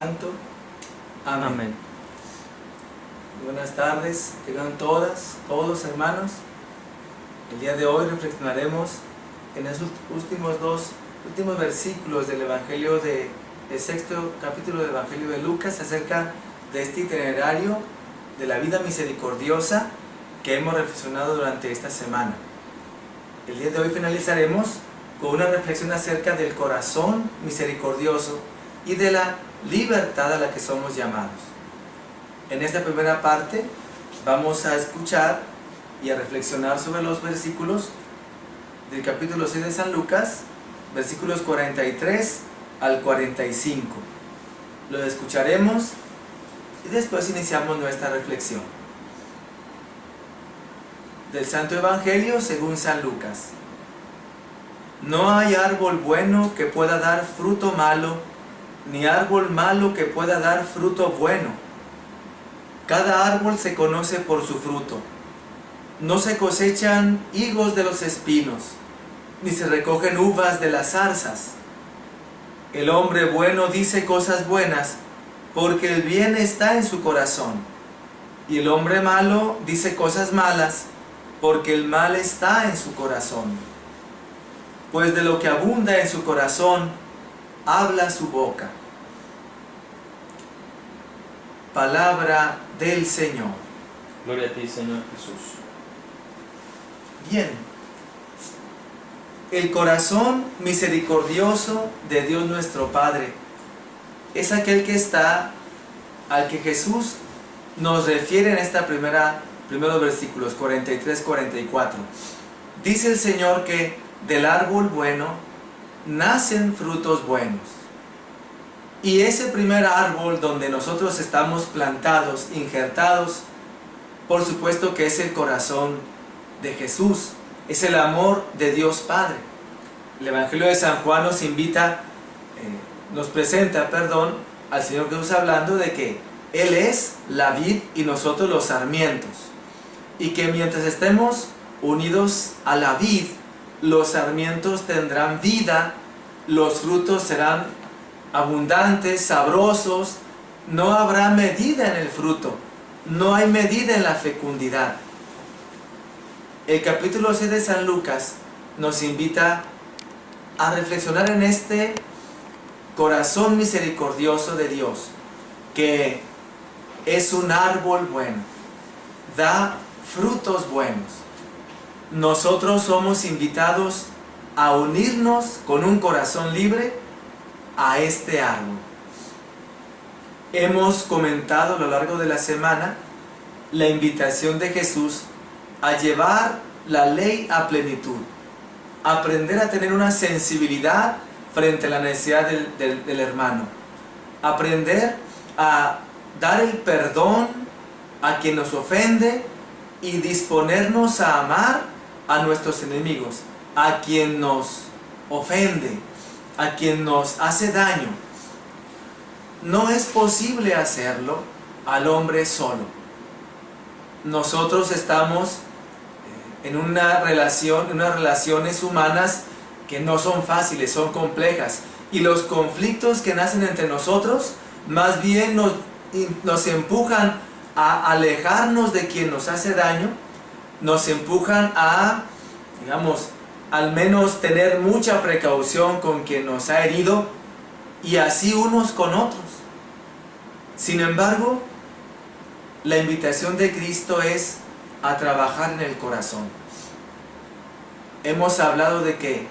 Santo. Amén. Amén. Buenas tardes, tengan todos hermanos. El día de hoy reflexionaremos en esos últimos versículos del Evangelio del sexto capítulo del Evangelio de Lucas acerca de este itinerario de la vida misericordiosa que hemos reflexionado durante esta semana. El día de hoy finalizaremos con una reflexión acerca del corazón misericordioso y de la libertad a la que somos llamados. En esta primera parte vamos a escuchar y a reflexionar sobre los versículos del capítulo 6 de San Lucas, versículos 43 al 45. Lo escucharemos y después iniciamos nuestra reflexión. Del Santo Evangelio según San Lucas. No hay árbol bueno que pueda dar fruto malo, ni árbol malo que pueda dar fruto bueno. Cada árbol se conoce por su fruto. No se cosechan higos de los espinos, ni se recogen uvas de las zarzas. El hombre bueno dice cosas buenas, porque el bien está en su corazón. Y el hombre malo dice cosas malas, porque el mal está en su corazón. Pues de lo que abunda en su corazón, habla su boca. Palabra del Señor. Gloria a ti, Señor Jesús. Bien. El corazón misericordioso de Dios nuestro Padre es aquel que está, al que Jesús nos refiere en esta primeros versículos 43-44. Dice el Señor que del árbol bueno nacen frutos buenos. Y ese primer árbol donde nosotros estamos plantados, injertados, por supuesto que es el corazón de Jesús, es el amor de Dios Padre. El Evangelio de San Juan nos presenta al Señor Jesús hablando de que Él es la vid y nosotros los sarmientos. Y que mientras estemos unidos a la vid, los sarmientos tendrán vida, los frutos serán abundantes, sabrosos, no habrá medida en el fruto, no hay medida en la fecundidad. El capítulo 6 de San Lucas nos invita a reflexionar en este corazón misericordioso de Dios, que es un árbol bueno, da frutos buenos. Nosotros somos invitados a unirnos con un corazón libre a este árbol. Hemos comentado a lo largo de la semana la invitación de Jesús a llevar la ley a plenitud, aprender a tener una sensibilidad frente a la necesidad del hermano, aprender a dar el perdón a quien nos ofende y disponernos a amar a nuestros enemigos, a quien nos ofende, a quien nos hace daño. No es posible hacerlo al hombre solo. Nosotros estamos en unas relaciones humanas que no son fáciles, son complejas. Y los conflictos que nacen entre nosotros más bien nos empujan a alejarnos de quien nos hace daño, nos empujan a, al menos tener mucha precaución con quien nos ha herido, y así unos con otros. Sin embargo, la invitación de Cristo es a trabajar en el corazón. Hemos hablado de que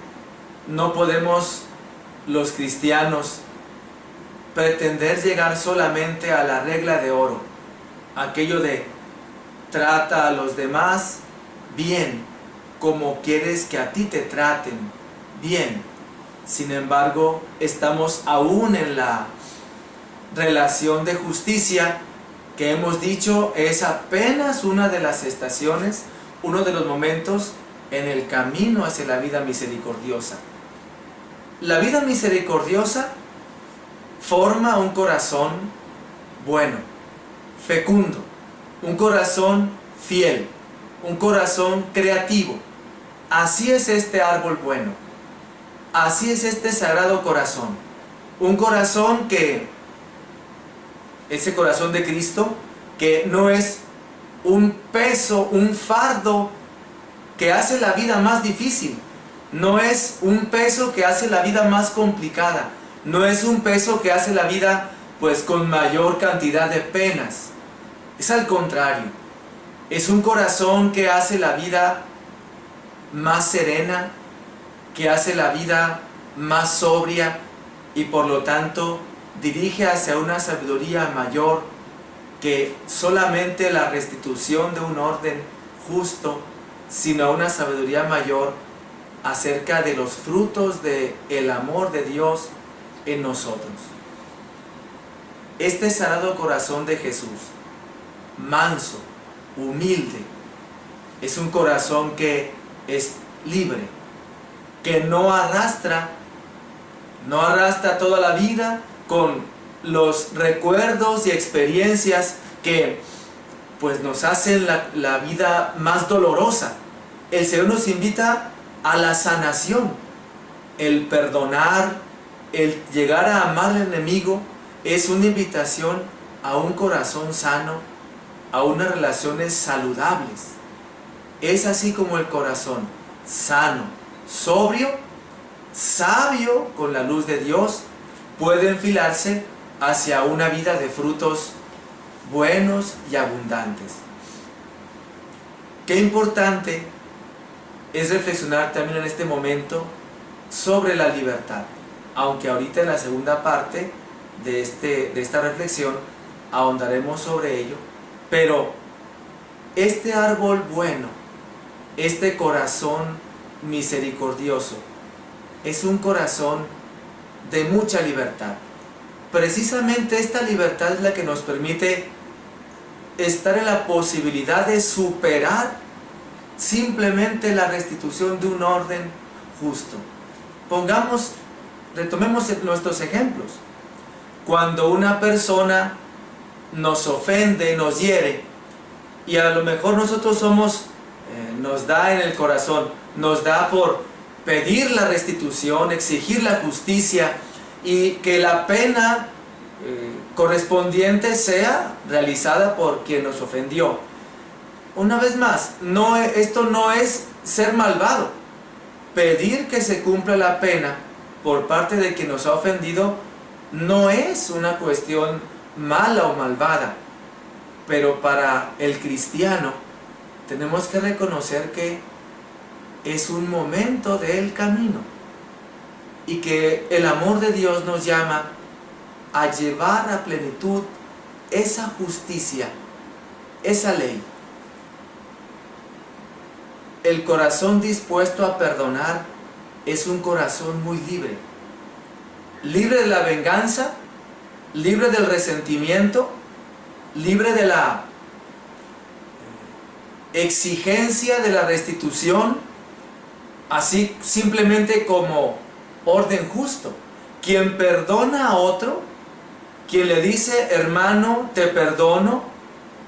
no podemos los cristianos pretender llegar solamente a la regla de oro, aquello de trata a los demás bien, como quieres que a ti te traten bien. Sin embargo, estamos aún en la relación de justicia que hemos dicho es apenas una de las estaciones, uno de los momentos en el camino hacia la vida misericordiosa. La vida misericordiosa forma un corazón bueno, fecundo, un corazón fiel, un corazón creativo. Así es este árbol bueno, así es este sagrado corazón, un corazón que ese corazón de Cristo, que no es un peso, un fardo que hace la vida más difícil, no es un peso que hace la vida más complicada, no es un peso que hace la vida pues con mayor cantidad de penas. Es al contrario, es un corazón que hace la vida más serena, que hace la vida más sobria y por lo tanto dirige hacia una sabiduría mayor que solamente la restitución de un orden justo, sino a una sabiduría mayor acerca de los frutos del amor de Dios en nosotros. Este sagrado corazón de Jesús, manso, humilde, es un corazón que es libre, que no arrastra toda la vida con los recuerdos y experiencias que pues nos hacen la vida más dolorosa. El Señor nos invita a la sanación, el perdonar, el llegar a amar al enemigo, es una invitación a un corazón sano, a unas relaciones saludables. Es así como el corazón sano, sobrio, sabio con la luz de Dios, puede enfilarse hacia una vida de frutos buenos y abundantes. Qué importante es reflexionar también en este momento sobre la libertad, aunque ahorita en la segunda parte de esta reflexión ahondaremos sobre ello, pero este árbol bueno, este corazón misericordioso, es un corazón de mucha libertad. Precisamente esta libertad es la que nos permite estar en la posibilidad de superar simplemente la restitución de un orden justo. Retomemos nuestros ejemplos. Cuando una persona nos ofende, nos hiere, y a lo mejor nosotros nos da en el corazón, nos da por pedir la restitución, exigir la justicia y que la pena correspondiente sea realizada por quien nos ofendió. Una vez más, esto no es ser malvado. Pedir que se cumpla la pena por parte de quien nos ha ofendido no es una cuestión mala o malvada, pero para el cristiano tenemos que reconocer que es un momento del camino y que el amor de Dios nos llama a llevar a plenitud esa justicia, esa ley. El corazón dispuesto a perdonar es un corazón muy libre, libre de la venganza, libre del resentimiento, libre de la exigencia de la restitución, así simplemente como orden justo. Quien perdona a otro, quien le dice, hermano, te perdono,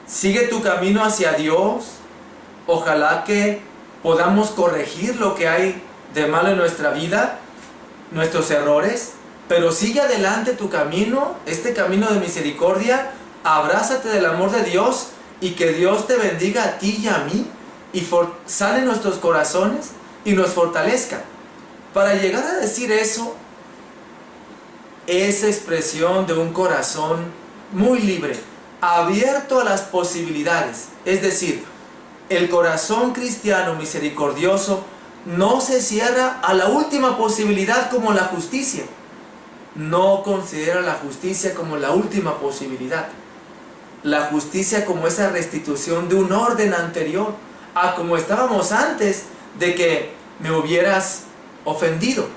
sigue tu camino hacia Dios, ojalá que podamos corregir lo que hay de malo en nuestra vida, nuestros errores, pero sigue adelante tu camino, este camino de misericordia, abrázate del amor de Dios y que Dios te bendiga a ti y a mí y sane nuestros corazones y nos fortalezca. Para llegar a decir eso, es expresión de un corazón muy libre, abierto a las posibilidades. Es decir, el corazón cristiano misericordioso no se cierra a la última posibilidad como la justicia. No considera la justicia como la última posibilidad. La justicia como esa restitución de un orden anterior a como estábamos antes de que me hubieras ofendido.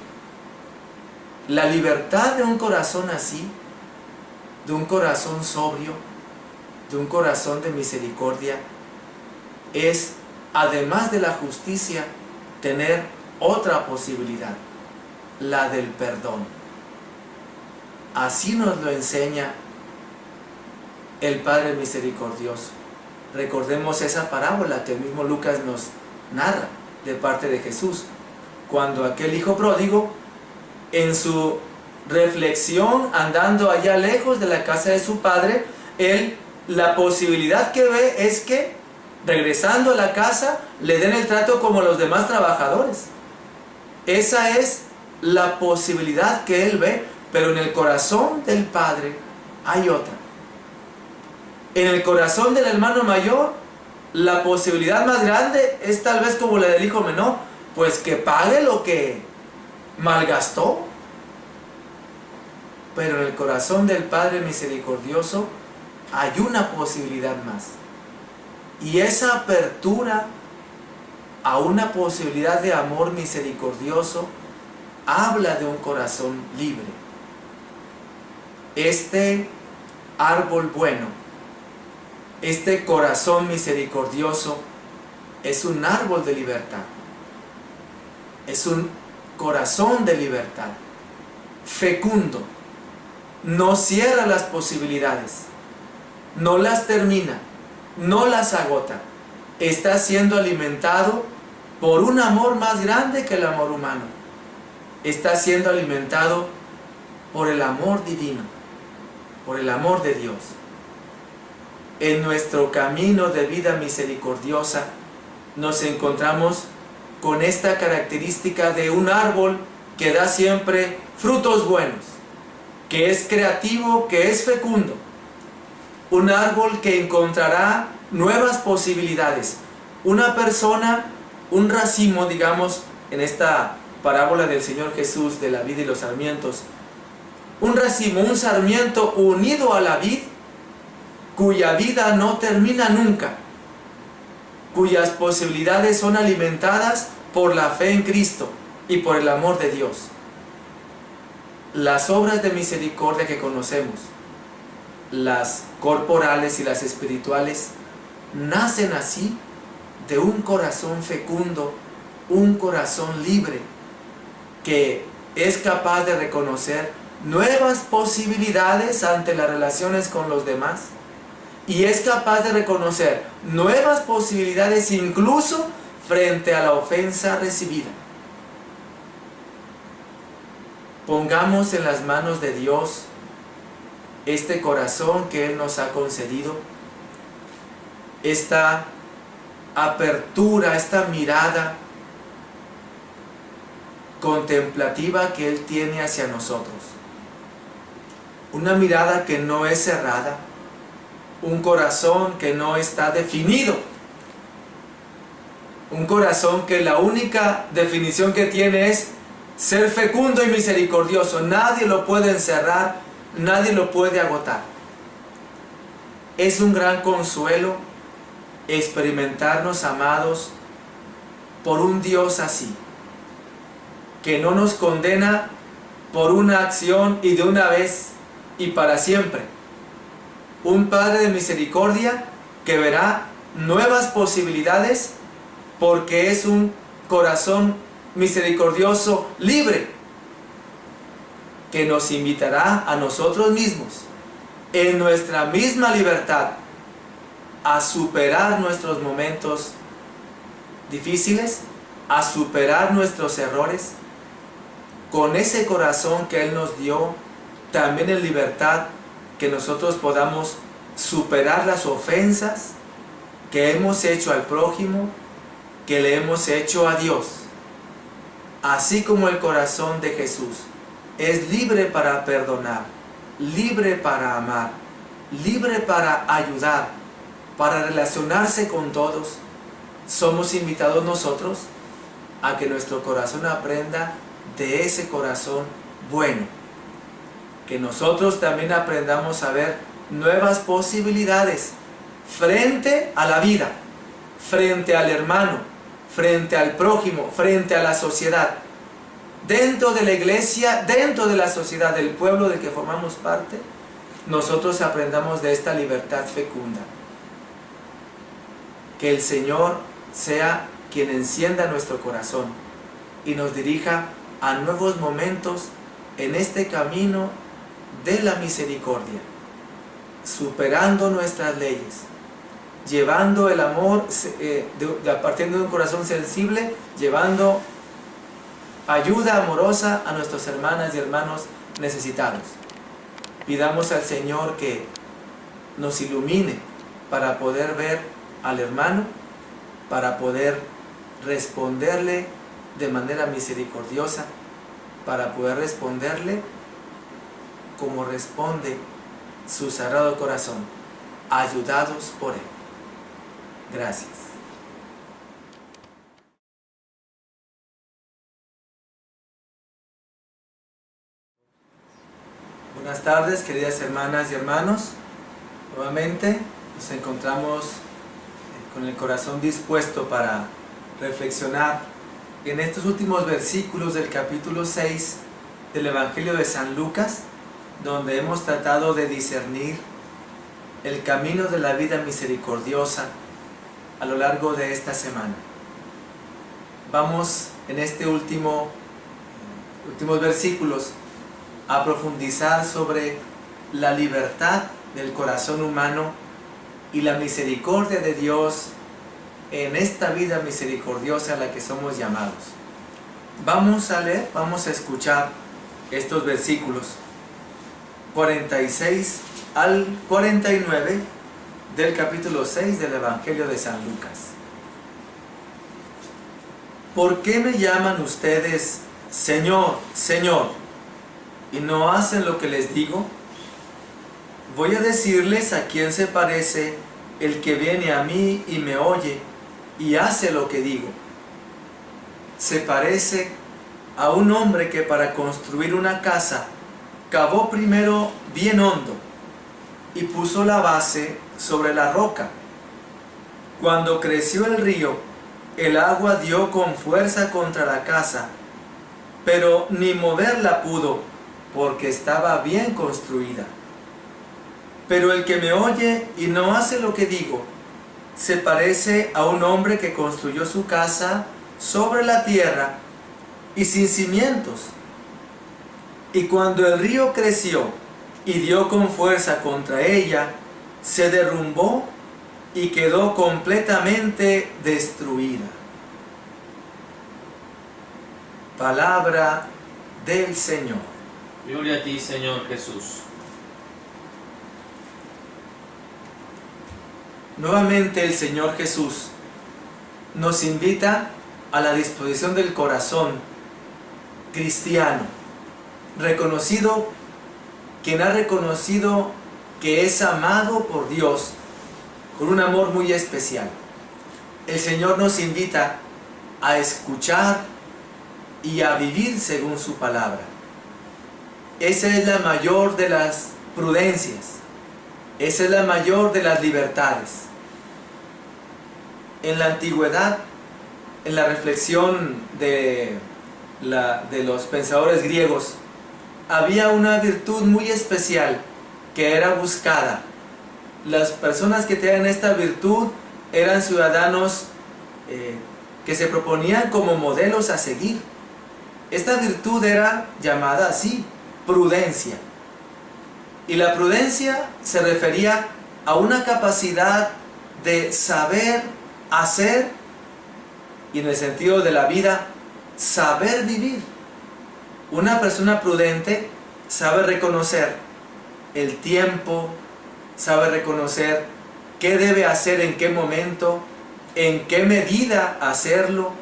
La libertad de un corazón así, de un corazón sobrio, de un corazón de misericordia, es, además de la justicia, tener otra posibilidad, la del perdón. Así nos lo enseña el Padre misericordioso. Recordemos esa parábola que el mismo Lucas nos narra de parte de Jesús, cuando aquel hijo pródigo, en su reflexión andando allá lejos de la casa de su padre, Él, la posibilidad que ve es que, regresando a la casa, le den el trato como los demás trabajadores. Esa es la posibilidad que él ve, pero en el corazón del padre hay otra. En el corazón del hermano mayor, la posibilidad más grande es tal vez como la del hijo menor, pues que pague lo que malgastó. Pero en el corazón del Padre misericordioso hay una posibilidad más. Y esa apertura a una posibilidad de amor misericordioso habla de un corazón libre. Este árbol bueno, este corazón misericordioso, es un árbol de libertad. Es un corazón de libertad, fecundo. No cierra las posibilidades, no las termina, no las agota. Está siendo alimentado por un amor más grande que el amor humano. Está siendo alimentado por el amor divino, por el amor de Dios. En nuestro camino de vida misericordiosa nos encontramos con esta característica de un árbol que da siempre frutos buenos, que es creativo, que es fecundo. Un árbol que encontrará nuevas posibilidades. Una persona, un racimo, digamos, en esta parábola del Señor Jesús de la vid y los sarmientos, un racimo, un sarmiento unido a la vid, cuya vida no termina nunca, cuyas posibilidades son alimentadas por la fe en Cristo y por el amor de Dios. Las obras de misericordia que conocemos, las corporales y las espirituales, nacen así de un corazón fecundo, un corazón libre, que es capaz de reconocer nuevas posibilidades ante las relaciones con los demás, y es capaz de reconocer nuevas posibilidades incluso frente a la ofensa recibida. Pongamos en las manos de Dios este corazón que Él nos ha concedido, esta apertura, esta mirada contemplativa que Él tiene hacia nosotros. Una mirada que no es cerrada, un corazón que no está definido, un corazón que la única definición que tiene es ser fecundo y misericordioso. Nadie lo puede encerrar, nadie lo puede agotar. Es un gran consuelo experimentarnos amados por un Dios así, que no nos condena por una acción y de una vez y para siempre. Un Padre de misericordia que verá nuevas posibilidades porque es un corazón misericordioso libre, que nos invitará a nosotros mismos en nuestra misma libertad a superar nuestros momentos difíciles, a superar nuestros errores, con ese corazón que Él nos dio, también en libertad, que nosotros podamos superar las ofensas que hemos hecho al prójimo, que le hemos hecho a Dios. Así como el corazón de Jesús es libre para perdonar, libre para amar, libre para ayudar, para relacionarse con todos, somos invitados nosotros a que nuestro corazón aprenda de ese corazón bueno. Que nosotros también aprendamos a ver nuevas posibilidades frente a la vida, frente al hermano, frente al prójimo, frente a la sociedad, dentro de la iglesia, dentro de la sociedad, del pueblo del que formamos parte. Nosotros aprendamos de esta libertad fecunda. Que el Señor sea quien encienda nuestro corazón y nos dirija a nuevos momentos en este camino de la misericordia, superando nuestras leyes, llevando el amor, partiendo de un corazón sensible, llevando ayuda amorosa a nuestras hermanas y hermanos necesitados. Pidamos al Señor que nos ilumine para poder ver al hermano, para poder responderle de manera misericordiosa, para poder responderle como responde su sagrado corazón, ayudados por él. Gracias. Buenas tardes, queridas hermanas y hermanos. Nuevamente nos encontramos con el corazón dispuesto para reflexionar en estos últimos versículos del capítulo 6 del Evangelio de San Lucas, donde hemos tratado de discernir el camino de la vida misericordiosa a lo largo de esta semana. Vamos en este últimos versículos a profundizar sobre la libertad del corazón humano y la misericordia de Dios en esta vida misericordiosa a la que somos llamados. Vamos a leer, vamos a escuchar estos versículos 46 al 49 del capítulo 6 del Evangelio de San Lucas. ¿Por qué me llaman ustedes Señor, Señor, y no hacen lo que les digo? Voy a decirles a quién se parece el que viene a mí y me oye y hace lo que digo. Se parece a un hombre que para construir una casa cavó primero bien hondo y puso la base sobre la roca. Cuando creció el río, el agua dio con fuerza contra la casa, pero ni moverla pudo, porque estaba bien construida. Pero el que me oye y no hace lo que digo, se parece a un hombre que construyó su casa sobre la tierra y sin cimientos. Y cuando el río creció y dio con fuerza contra ella, se derrumbó y quedó completamente destruida. Palabra del Señor. Gloria a ti, Señor Jesús. Nuevamente el Señor Jesús nos invita a la disposición del corazón cristiano, quien ha reconocido que es amado por Dios con un amor muy especial. El Señor nos invita a escuchar y a vivir según su palabra. Esa es la mayor de las prudencias, esa es la mayor de las libertades. En la antigüedad, en la reflexión de los pensadores griegos, había una virtud muy especial que era buscada. Las personas que tenían esta virtud eran ciudadanos que se proponían como modelos a seguir. Esta virtud era llamada así, prudencia. Y la prudencia se refería a una capacidad de saber hacer, y en el sentido de la vida, saber vivir. Una persona prudente sabe reconocer el tiempo, sabe reconocer qué debe hacer en qué momento, en qué medida hacerlo,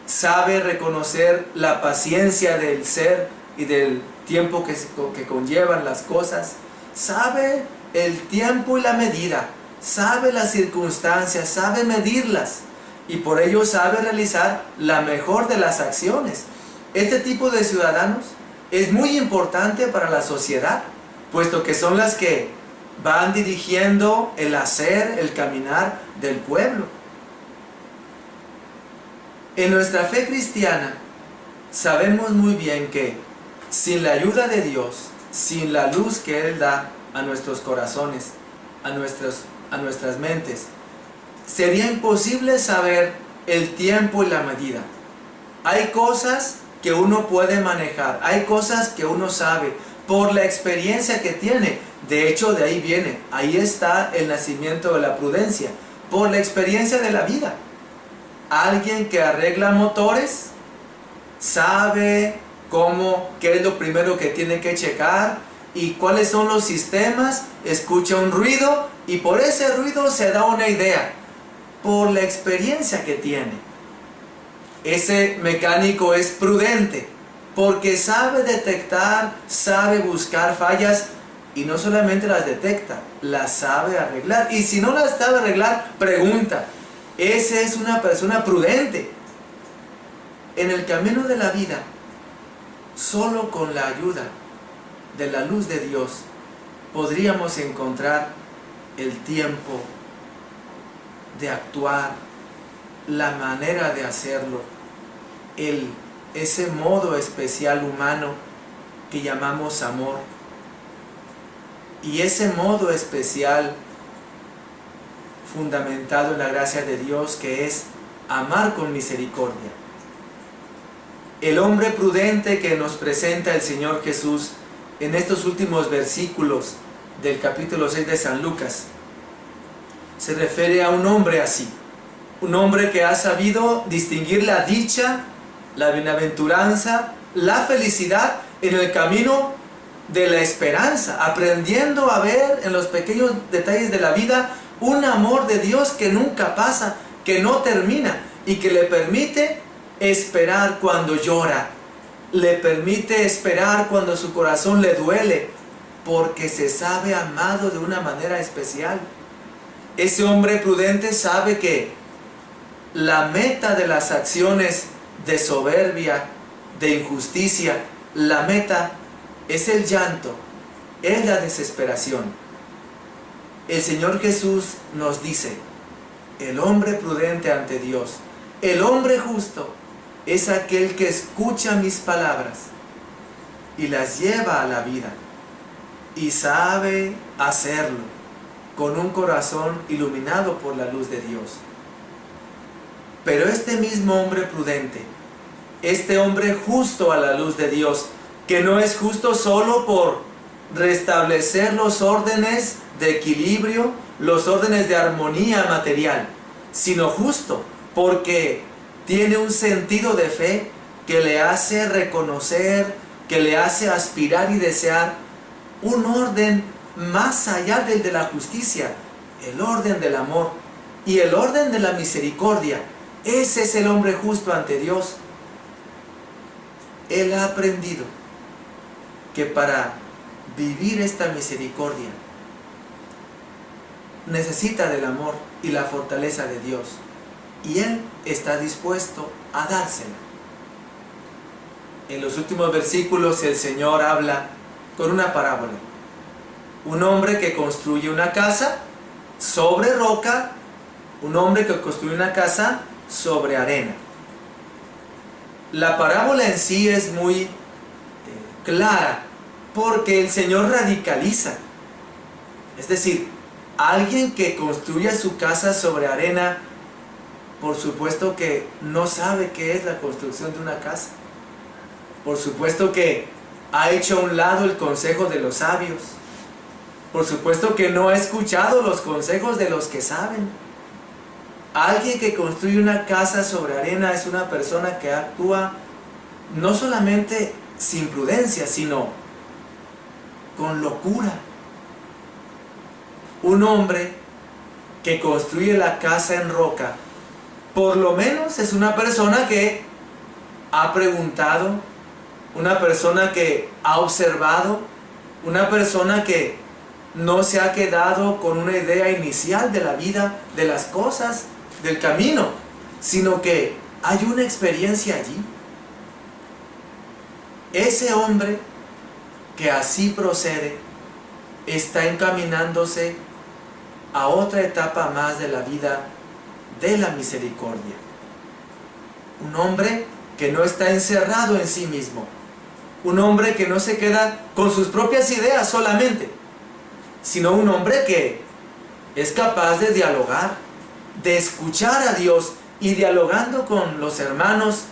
sabe reconocer la paciencia del ser y del tiempo que conllevan las cosas, sabe el tiempo y la medida, sabe las circunstancias, sabe medirlas y por ello sabe realizar la mejor de las acciones. Este tipo de ciudadanos es muy importante para la sociedad, puesto que son las que van dirigiendo el hacer, el caminar del pueblo. En nuestra fe cristiana sabemos muy bien que sin la ayuda de Dios, sin la luz que Él da a nuestros corazones, a nuestras mentes, sería imposible saber el tiempo y la medida. Hay cosas que uno puede manejar, hay cosas que uno sabe por la experiencia que tiene. De hecho, de ahí viene, ahí está el nacimiento de la prudencia, por la experiencia de la vida. Alguien que arregla motores sabe qué es lo primero que tiene que checar ¿Y cuáles son los sistemas? Escucha un ruido y por ese ruido se da una idea, por la experiencia que tiene. Ese mecánico es prudente porque sabe detectar, sabe buscar fallas y no solamente las detecta, las sabe arreglar. Y si no las sabe arreglar, pregunta. Esa es una persona prudente. En el camino de la vida, solo con la ayuda de la luz de Dios, podríamos encontrar el tiempo de actuar, la manera de hacerlo, ese modo especial humano que llamamos amor. Y ese modo especial fundamentado en la gracia de Dios, que es amar con misericordia. El hombre prudente que nos presenta el Señor Jesús en estos últimos versículos del capítulo 6 de San Lucas se refiere a un hombre así, un hombre que ha sabido distinguir la dicha, la bienaventuranza, la felicidad en el camino de la esperanza, aprendiendo a ver en los pequeños detalles de la vida un amor de Dios que nunca pasa, que no termina y que le permite esperar cuando llora, le permite esperar cuando su corazón le duele, porque se sabe amado de una manera especial. Ese hombre prudente sabe que la meta de las acciones de soberbia, de injusticia, la meta es el llanto, es la desesperación. El Señor Jesús nos dice, el hombre prudente ante Dios, el hombre justo, es aquel que escucha mis palabras y las lleva a la vida y sabe hacerlo con un corazón iluminado por la luz de Dios. Pero este mismo hombre prudente, este hombre justo a la luz de Dios, que no es justo solo por restablecer los órdenes de equilibrio, los órdenes de armonía material, sino justo porque tiene un sentido de fe que le hace reconocer, que le hace aspirar y desear un orden más allá del de la justicia, el orden del amor y el orden de la misericordia. Ese es el hombre justo ante Dios. Él ha aprendido que para vivir esta misericordia necesita del amor y la fortaleza de Dios, y él está dispuesto a dársela. En los últimos versículos el Señor habla con una parábola. Un hombre que construye una casa sobre roca, un hombre que construye una casa sobre arena. La parábola en sí es muy clara, porque el Señor radicaliza. Es decir, alguien que construye su casa sobre arena, por supuesto que no sabe qué es la construcción de una casa. Por supuesto que ha hecho a un lado el consejo de los sabios. Por supuesto que no ha escuchado los consejos de los que saben. Alguien que construye una casa sobre arena es una persona que actúa no solamente sin prudencia, sino con locura. Un hombre que construye la casa en roca, por lo menos es una persona que ha preguntado, una persona que ha observado, una persona que no se ha quedado con una idea inicial de la vida, de las cosas, del camino, sino que hay una experiencia allí. Ese hombre que así procede está encaminándose a otra etapa más de la vida de la misericordia. Un hombre que no está encerrado en sí mismo, un hombre que no se queda con sus propias ideas solamente, sino un hombre que es capaz de dialogar, de escuchar a Dios y dialogando con los hermanos,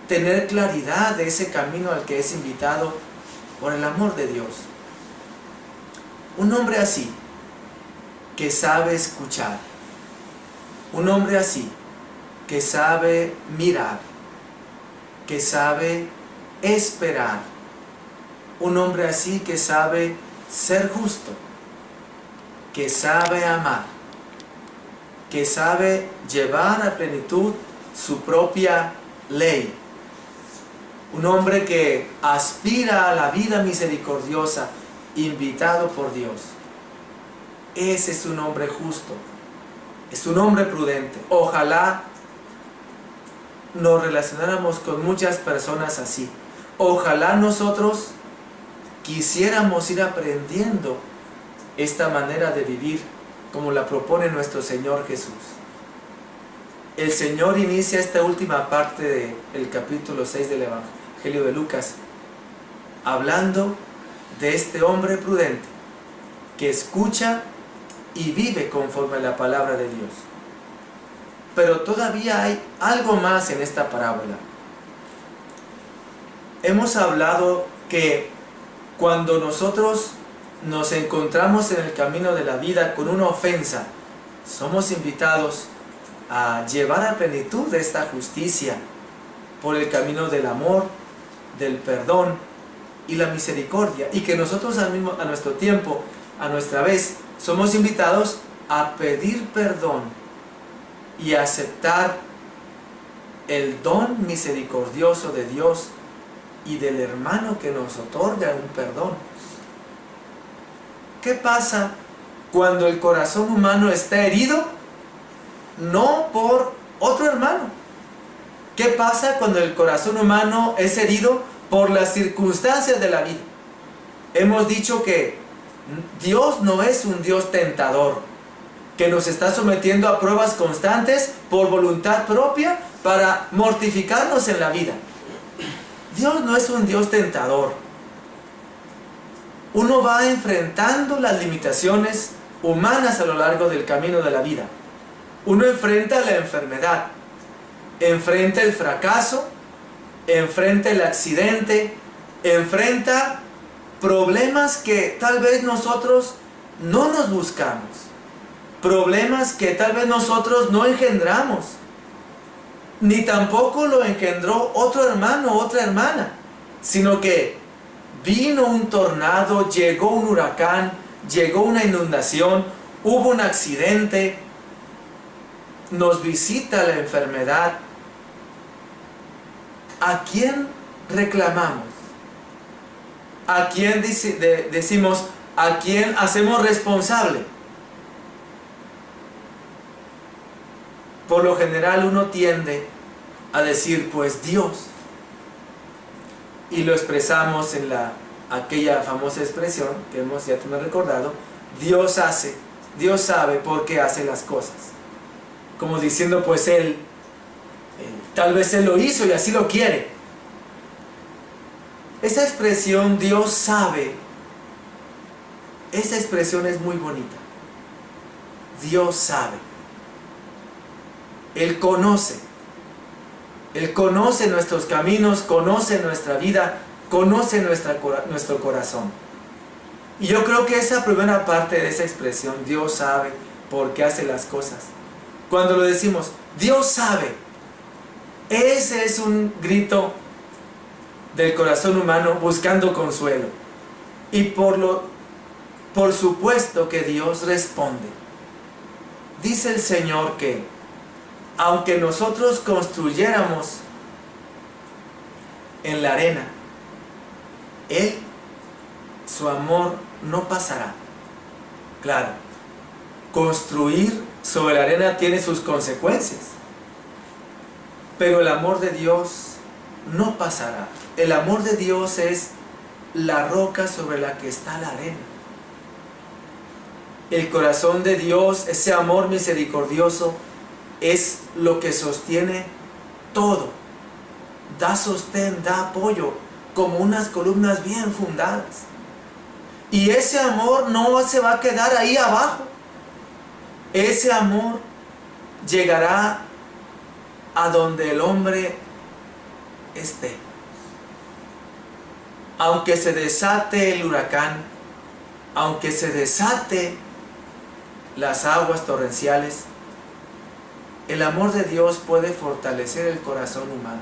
tener claridad de ese camino al que es invitado por el amor de Dios. Un hombre así, que sabe escuchar, un hombre así, que sabe mirar, que sabe esperar, un hombre así que sabe ser justo, que sabe amar, que sabe llevar a plenitud su propia ley. Un hombre que aspira a la vida misericordiosa, invitado por Dios. Ese es un hombre justo, es un hombre prudente. Ojalá nos relacionáramos con muchas personas así. Ojalá nosotros quisiéramos ir aprendiendo esta manera de vivir como la propone nuestro Señor Jesús. El Señor inicia esta última parte del capítulo 6 del Evangelio de Lucas hablando de este hombre prudente que escucha y vive conforme a la palabra de Dios. Pero todavía hay algo más en esta parábola. Hemos hablado que cuando nosotros nos encontramos en el camino de la vida con una ofensa, somos invitados a llevar a plenitud esta justicia por el camino del amor, del perdón y la misericordia, y que nosotros a nuestro tiempo, a nuestra vez, somos invitados a pedir perdón y a aceptar el don misericordioso de Dios y del hermano que nos otorga un perdón. ¿Qué pasa cuando el corazón humano está herido? No por otro hermano. ¿Qué pasa cuando el corazón humano es herido por las circunstancias de la vida? Hemos dicho que Dios no es un Dios tentador, que nos está sometiendo a pruebas constantes por voluntad propia para mortificarnos en la vida. Dios no es un Dios tentador. Uno va enfrentando las limitaciones humanas a lo largo del camino de la vida. Uno enfrenta la enfermedad, enfrenta el fracaso, enfrenta el accidente, enfrenta problemas que tal vez nosotros no nos buscamos, problemas que tal vez nosotros no engendramos, ni tampoco lo engendró otro hermano o otra hermana, sino que vino un tornado, llegó un huracán, llegó una inundación, hubo un accidente, nos visita la enfermedad. ¿A quién reclamamos? ¿A quién decimos? ¿A quién hacemos responsable? Por lo general uno tiende a decir, pues Dios. Y lo expresamos en aquella famosa expresión que ya te me he recordado: Dios hace, Dios sabe por qué hace las cosas. Como diciendo, pues Él tal vez Él lo hizo y así lo quiere. Esa expresión, Dios sabe, esa expresión es muy bonita. Dios sabe. Él conoce nuestros caminos, conoce nuestra vida, conoce nuestro corazón. Y yo creo que esa primera parte de esa expresión, Dios sabe por qué hace las cosas, cuando lo decimos, Dios sabe, ese es un grito del corazón humano buscando consuelo. Y por supuesto que Dios responde. Dice el Señor que aunque nosotros construyéramos en la arena, Él, su amor no pasará. Claro, construir sobre la arena tiene sus consecuencias, pero el amor de Dios no pasará. El amor de Dios es la roca sobre la que está la arena. El corazón de Dios, ese amor misericordioso, es lo que sostiene todo. Da sostén, da apoyo, como unas columnas bien fundadas. Y ese amor no se va a quedar ahí abajo. Ese amor llegará a donde el hombre esté. Aunque se desate el huracán, aunque se desate las aguas torrenciales, el amor de Dios puede fortalecer el corazón humano.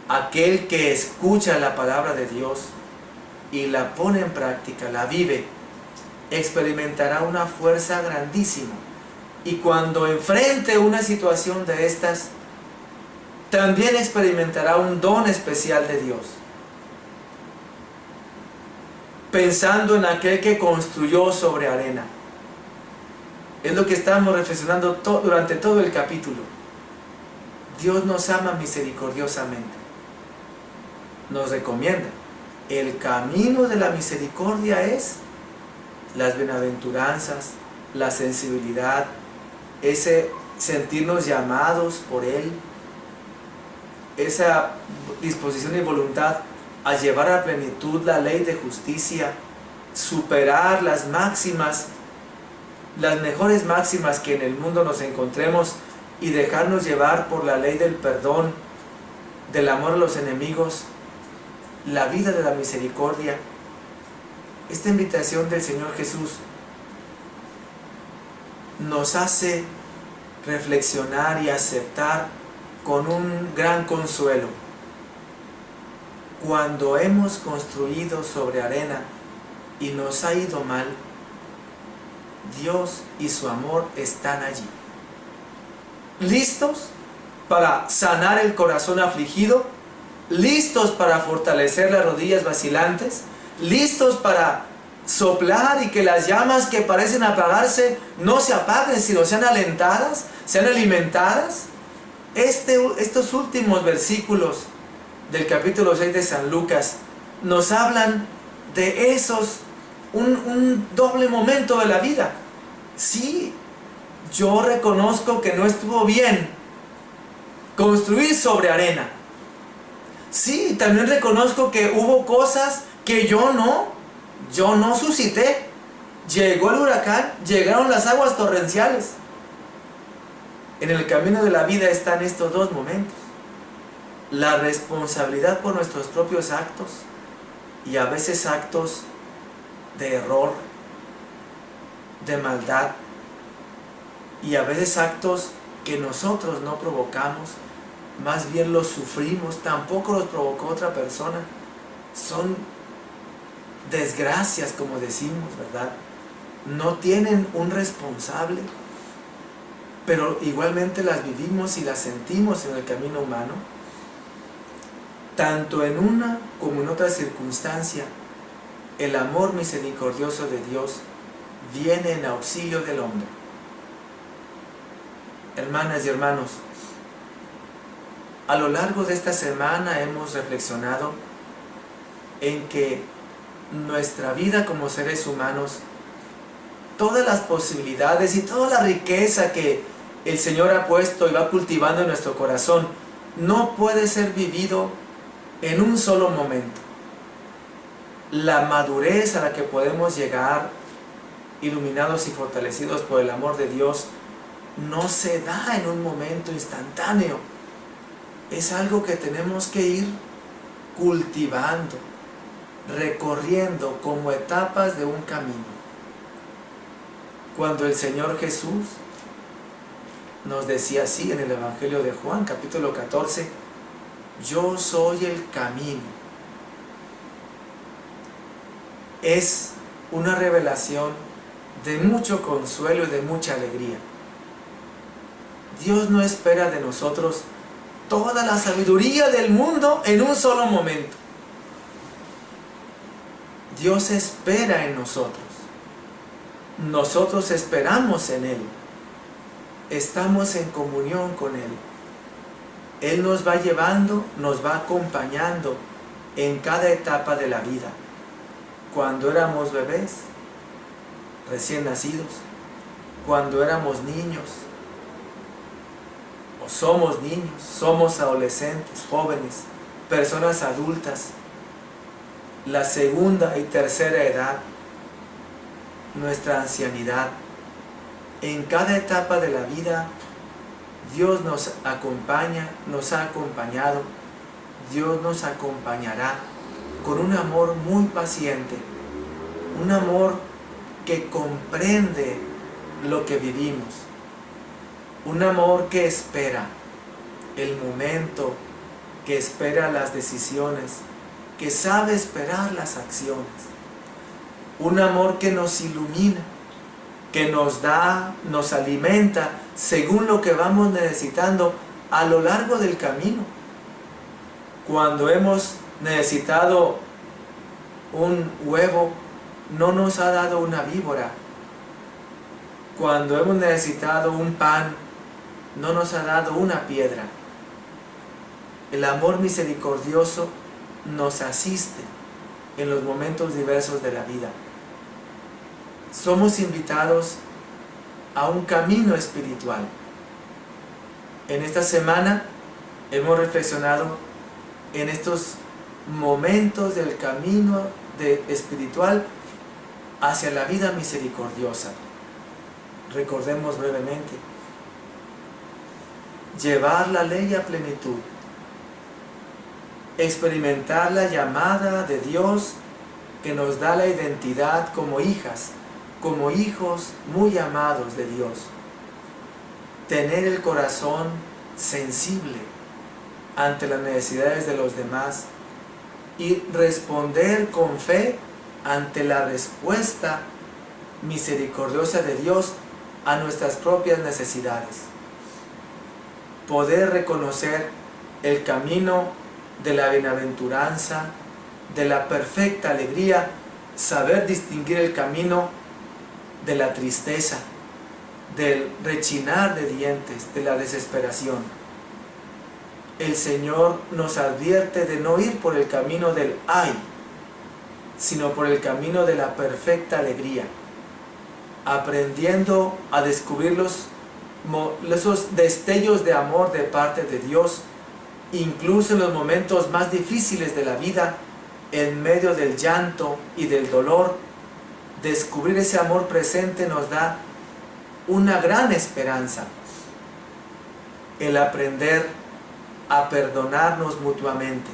Aquel que escucha la palabra de Dios y la pone en práctica, la vive, experimentará una fuerza grandísima. Y cuando enfrente una situación de estas, también experimentará un don especial de Dios. Pensando en aquel que construyó sobre arena. Es lo que estamos reflexionando durante todo el capítulo. Dios nos ama misericordiosamente. Nos recomienda. El camino de la misericordia es las bienaventuranzas, la sensibilidad, ese sentirnos llamados por Él, esa disposición y voluntad a llevar a plenitud la ley de justicia, superar las máximas, las mejores máximas que en el mundo nos encontremos y dejarnos llevar por la ley del perdón, del amor a los enemigos, la vida de la misericordia. Esta invitación del Señor Jesús nos hace reflexionar y aceptar con un gran consuelo. Cuando hemos construido sobre arena y nos ha ido mal, Dios y su amor están allí, listos para sanar el corazón afligido, listos para fortalecer las rodillas vacilantes, listos para soplar y que las llamas que parecen apagarse no se apaguen, sino sean alentadas, sean alimentadas. Estos últimos versículos del capítulo 6 de San Lucas nos hablan de un doble momento de la vida. Sí, yo reconozco que no estuvo bien construir sobre arena. Sí, también reconozco que hubo cosas que yo no suscité. Llegó el huracán, llegaron las aguas torrenciales. En el camino de la vida están estos dos momentos. La responsabilidad por nuestros propios actos y a veces actos de error, de maldad y a veces actos que nosotros no provocamos, más bien los sufrimos, tampoco los provocó otra persona. Son desgracias, como decimos, ¿verdad? No tienen un responsable, pero igualmente las vivimos y las sentimos en el camino humano. Tanto en una como en otra circunstancia, el amor misericordioso de Dios viene en auxilio del hombre. Hermanas y hermanos, a lo largo de esta semana hemos reflexionado en que nuestra vida como seres humanos, todas las posibilidades y toda la riqueza que el Señor ha puesto y va cultivando en nuestro corazón, no puede ser vivido en un solo momento. La madurez a la que podemos llegar, iluminados y fortalecidos por el amor de Dios, no se da en un momento instantáneo. Es algo que tenemos que ir cultivando, recorriendo como etapas de un camino. Cuando el Señor Jesús nos decía así en el Evangelio de Juan, capítulo 14, yo soy el camino. Es una revelación de mucho consuelo y de mucha alegría. Dios no espera de nosotros toda la sabiduría del mundo en un solo momento. Dios espera en nosotros. Nosotros esperamos en Él. Estamos en comunión con Él. Él nos va llevando, nos va acompañando en cada etapa de la vida. Cuando éramos bebés, recién nacidos, cuando éramos niños, o somos niños, somos adolescentes, jóvenes, personas adultas, la segunda y tercera edad, nuestra ancianidad. En cada etapa de la vida, Dios nos acompaña, nos ha acompañado, Dios nos acompañará con un amor muy paciente, un amor que comprende lo que vivimos, un amor que espera el momento, que espera las decisiones, que sabe esperar las acciones. Un amor que nos ilumina, que nos da, nos alimenta según lo que vamos necesitando a lo largo del camino. Cuando hemos necesitado un huevo, no nos ha dado una víbora. Cuando hemos necesitado un pan, no nos ha dado una piedra. El amor misericordioso nos asiste en los momentos diversos de la vida. Somos invitados a un camino espiritual. En esta semana hemos reflexionado en estos momentos del camino espiritual hacia la vida misericordiosa. Recordemos brevemente: llevar la ley a plenitud, experimentar la llamada de Dios que nos da la identidad como hijas, como hijos muy amados de Dios, tener el corazón sensible ante las necesidades de los demás y responder con fe ante la respuesta misericordiosa de Dios a nuestras propias necesidades. Poder reconocer el camino de la bienaventuranza, de la perfecta alegría, saber distinguir el camino de la tristeza, del rechinar de dientes, de la desesperación. El Señor nos advierte de no ir por el camino del ay, sino por el camino de la perfecta alegría, aprendiendo a descubrir esos destellos de amor de parte de Dios, incluso en los momentos más difíciles de la vida, en medio del llanto y del dolor. Descubrir ese amor presente nos da una gran esperanza. El aprender a perdonarnos mutuamente,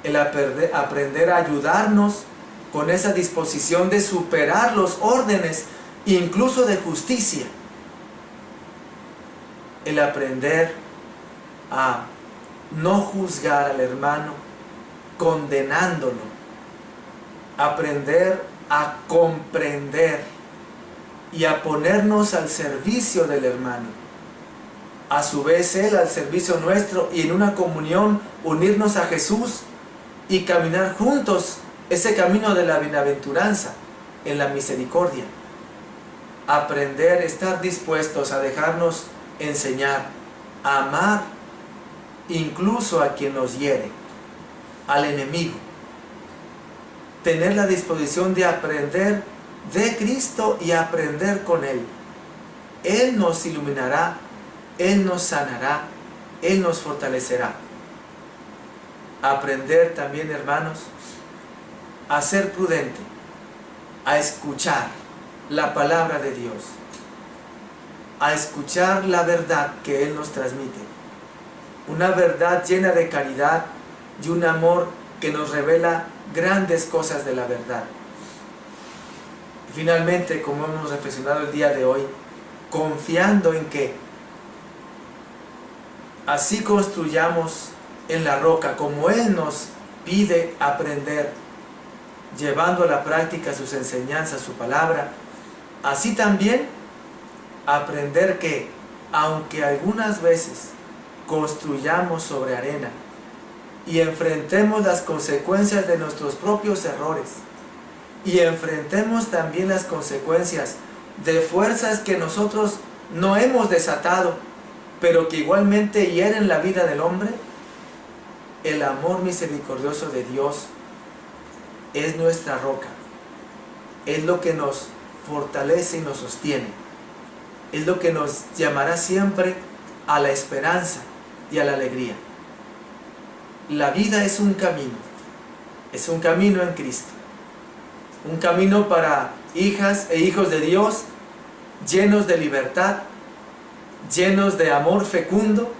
el aprender a ayudarnos con esa disposición de superar los órdenes, incluso de justicia. El aprender a no juzgar al hermano condenándolo. Aprender a comprender y a ponernos al servicio del hermano. A su vez él al servicio nuestro, y en una comunión unirnos a Jesús y caminar juntos ese camino de la bienaventuranza en la misericordia. Aprender, estar dispuestos a dejarnos enseñar, a amar incluso a quien nos hiere, al enemigo. Tener la disposición de aprender de Cristo y aprender con Él. Él nos iluminará, Él nos sanará, Él nos fortalecerá. Aprender también, hermanos, a ser prudente, a escuchar la palabra de Dios, a escuchar la verdad que Él nos transmite. Una verdad llena de caridad y un amor que nos revela grandes cosas de la verdad. Finalmente, como hemos reflexionado el día de hoy, confiando en que así construyamos en la roca, como Él nos pide aprender, llevando a la práctica sus enseñanzas, su palabra, así también aprender que, aunque algunas veces construyamos sobre arena y enfrentemos las consecuencias de nuestros propios errores, y enfrentemos también las consecuencias de fuerzas que nosotros no hemos desatado, pero que igualmente hieren la vida del hombre, el amor misericordioso de Dios es nuestra roca, es lo que nos fortalece y nos sostiene, es lo que nos llamará siempre a la esperanza y a la alegría. La vida es un camino en Cristo, un camino para hijas e hijos de Dios, llenos de libertad, llenos de amor fecundo,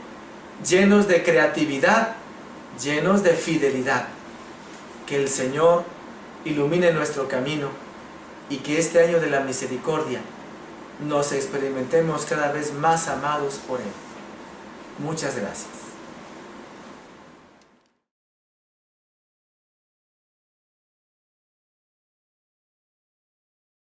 llenos de creatividad, llenos de fidelidad. Que el Señor ilumine nuestro camino y que este año de la misericordia nos experimentemos cada vez más amados por Él. Muchas gracias.